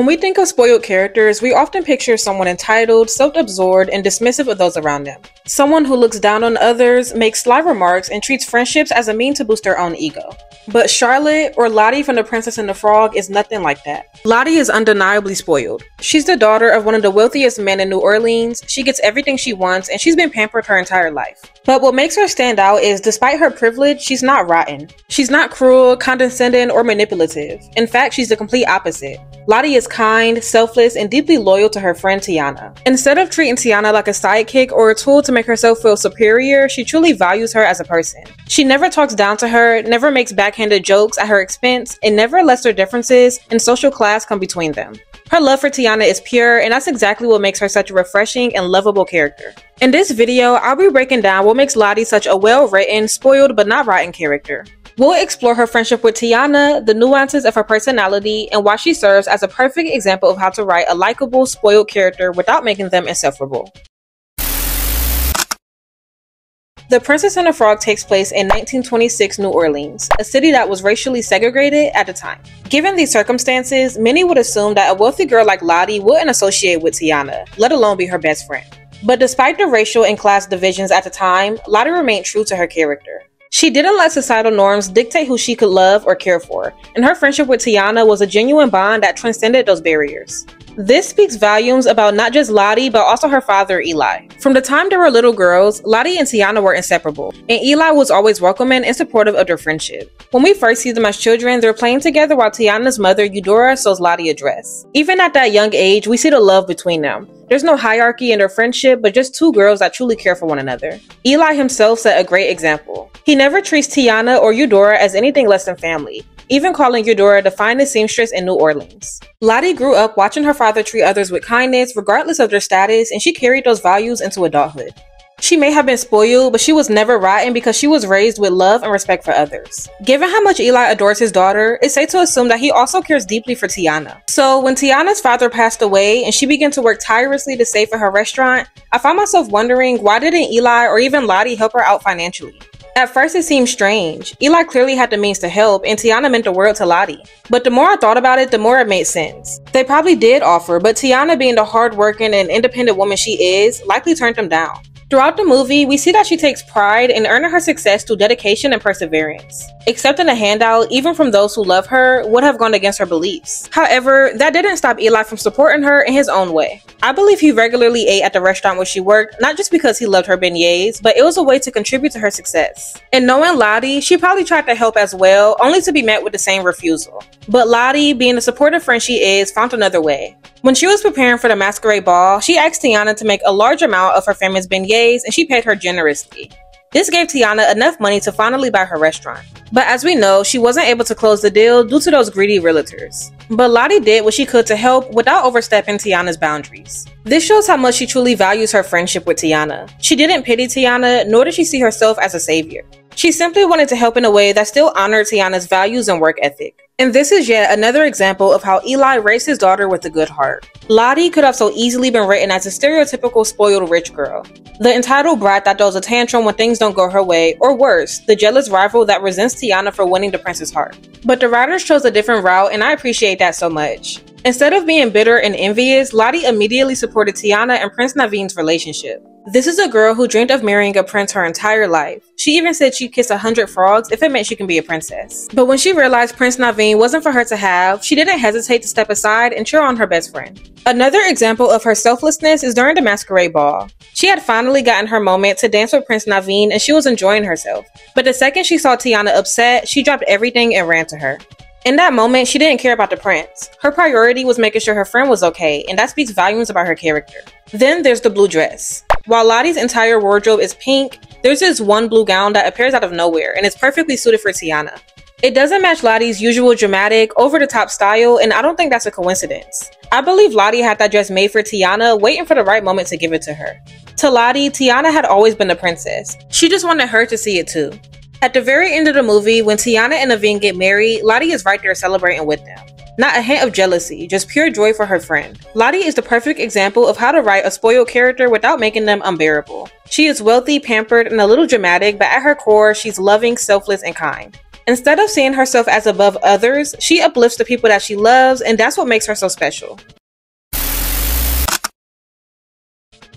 When we think of spoiled characters, we often picture someone entitled, self-absorbed, and dismissive of those around them. Someone who looks down on others, makes sly remarks, and treats friendships as a means to boost their own ego. But Charlotte, or Lottie from The Princess and the Frog, is nothing like that. Lottie is undeniably spoiled. She's the daughter of one of the wealthiest men in New Orleans, she gets everything she wants, and she's been pampered her entire life. But what makes her stand out is, despite her privilege, she's not rotten. She's not cruel, condescending, or manipulative. In fact, she's the complete opposite. Lottie is kind, selfless, and deeply loyal to her friend Tiana. Instead of treating Tiana like a sidekick or a tool to make herself feel superior, she truly values her as a person. She never talks down to her, never makes backhanded jokes at her expense, and never lets their differences in social class come between them. Her love for Tiana is pure, and that's exactly what makes her such a refreshing and lovable character. In this video, I'll be breaking down what makes Lottie such a well-written, spoiled but not rotten character. We'll explore her friendship with Tiana, the nuances of her personality, and why she serves as a perfect example of how to write a likable, spoiled character without making them insufferable. The Princess and the Frog takes place in 1926 New Orleans, a city that was racially segregated at the time. Given these circumstances, many would assume that a wealthy girl like Lottie wouldn't associate with Tiana, let alone be her best friend. But despite the racial and class divisions at the time, Lottie remained true to her character. She didn't let societal norms dictate who she could love or care for, and her friendship with Tiana was a genuine bond that transcended those barriers. This speaks volumes about not just Lottie, but also her father, Eli. From the time they were little girls, Lottie and Tiana were inseparable, and Eli was always welcoming and supportive of their friendship. When we first see them as children, they're playing together while Tiana's mother, Eudora, sews Lottie a dress. Even at that young age, we see the love between them. There's no hierarchy in their friendship, but just two girls that truly care for one another. Eli himself set a great example. He never treats Tiana or Eudora as anything less than family, even calling Eudora the finest seamstress in New Orleans. Lottie grew up watching her father treat others with kindness regardless of their status, and she carried those values into adulthood. She may have been spoiled, but she was never rotten because she was raised with love and respect for others. Given how much Eli adores his daughter, it's safe to assume that he also cares deeply for Tiana. So when Tiana's father passed away and she began to work tirelessly to save for her restaurant, I found myself wondering, why didn't Eli or even Lottie help her out financially? At first it seemed strange. Eli clearly had the means to help, and Tiana meant the world to Lottie. But the more I thought about it, the more it made sense. They probably did offer, but Tiana, being the hardworking and independent woman she is, likely turned them down. Throughout the movie, we see that she takes pride in earning her success through dedication and perseverance. Accepting a handout, even from those who love her, would have gone against her beliefs. However, that didn't stop Eli from supporting her in his own way. I believe he regularly ate at the restaurant where she worked, not just because he loved her beignets, but it was a way to contribute to her success. And knowing Lottie, she probably tried to help as well, only to be met with the same refusal. But Lottie, being the supportive friend she is, found another way. When she was preparing for the masquerade ball, she asked Tiana to make a large amount of her family's beignets, and she paid her generously. This gave Tiana enough money to finally buy her restaurant. But as we know, she wasn't able to close the deal due to those greedy realtors. But Lottie did what she could to help without overstepping Tiana's boundaries. This shows how much she truly values her friendship with Tiana. She didn't pity Tiana, nor did she see herself as a savior. She simply wanted to help in a way that still honored Tiana's values and work ethic. And this is yet another example of how Eli raised his daughter with a good heart. Lottie could have so easily been written as a stereotypical spoiled rich girl. The entitled brat that throws a tantrum when things don't go her way, or worse, the jealous rival that resents Tiana for winning the prince's heart. But the writers chose a different route, and I appreciate that so much. Instead of being bitter and envious, Lottie immediately supported Tiana and Prince Naveen's relationship. This is a girl who dreamed of marrying a prince her entire life. She even said she'd kiss 100 frogs if it meant she can be a princess. But when she realized Prince Naveen wasn't for her to have, she didn't hesitate to step aside and cheer on her best friend. Another example of her selflessness is during the masquerade ball. She had finally gotten her moment to dance with Prince Naveen, and she was enjoying herself. But the second she saw Tiana upset, she dropped everything and ran to her. In that moment, she didn't care about the prince. Her priority was making sure her friend was okay, and that speaks volumes about her character. Then there's the blue dress. While Lottie's entire wardrobe is pink, there's this one blue gown that appears out of nowhere, and it's perfectly suited for Tiana. It doesn't match Lottie's usual dramatic, over-the-top style, and I don't think that's a coincidence. I believe Lottie had that dress made for Tiana, waiting for the right moment to give it to her. To Lottie, Tiana had always been the princess. She just wanted her to see it too. At the very end of the movie, when Tiana and Naveen get married, Lottie is right there celebrating with them. Not a hint of jealousy, just pure joy for her friend. Lottie is the perfect example of how to write a spoiled character without making them unbearable. She is wealthy, pampered, and a little dramatic, but at her core, she's loving, selfless, and kind. Instead of seeing herself as above others, she uplifts the people that she loves, and that's what makes her so special.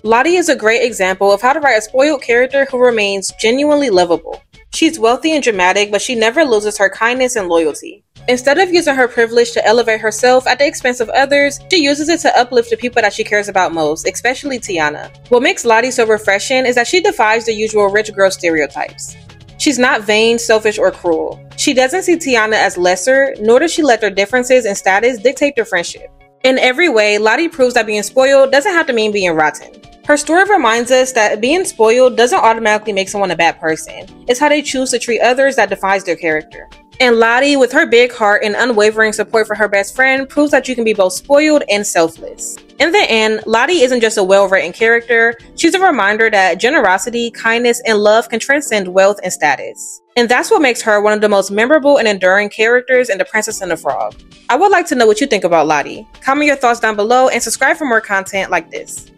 Lottie is a great example of how to write a spoiled character who remains genuinely lovable. She's wealthy and dramatic, but she never loses her kindness and loyalty. Instead of using her privilege to elevate herself at the expense of others, she uses it to uplift the people that she cares about most, especially Tiana. What makes Lottie so refreshing is that she defies the usual rich girl stereotypes. She's not vain, selfish, or cruel. She doesn't see Tiana as lesser, nor does she let their differences in status dictate their friendship. In every way, Lottie proves that being spoiled doesn't have to mean being rotten. Her story reminds us that being spoiled doesn't automatically make someone a bad person. It's how they choose to treat others that defines their character. And Lottie, with her big heart and unwavering support for her best friend, proves that you can be both spoiled and selfless. In the end, Lottie isn't just a well-written character, she's a reminder that generosity, kindness, and love can transcend wealth and status. And that's what makes her one of the most memorable and enduring characters in The Princess and the Frog. I would like to know what you think about Lottie. Comment your thoughts down below and subscribe for more content like this.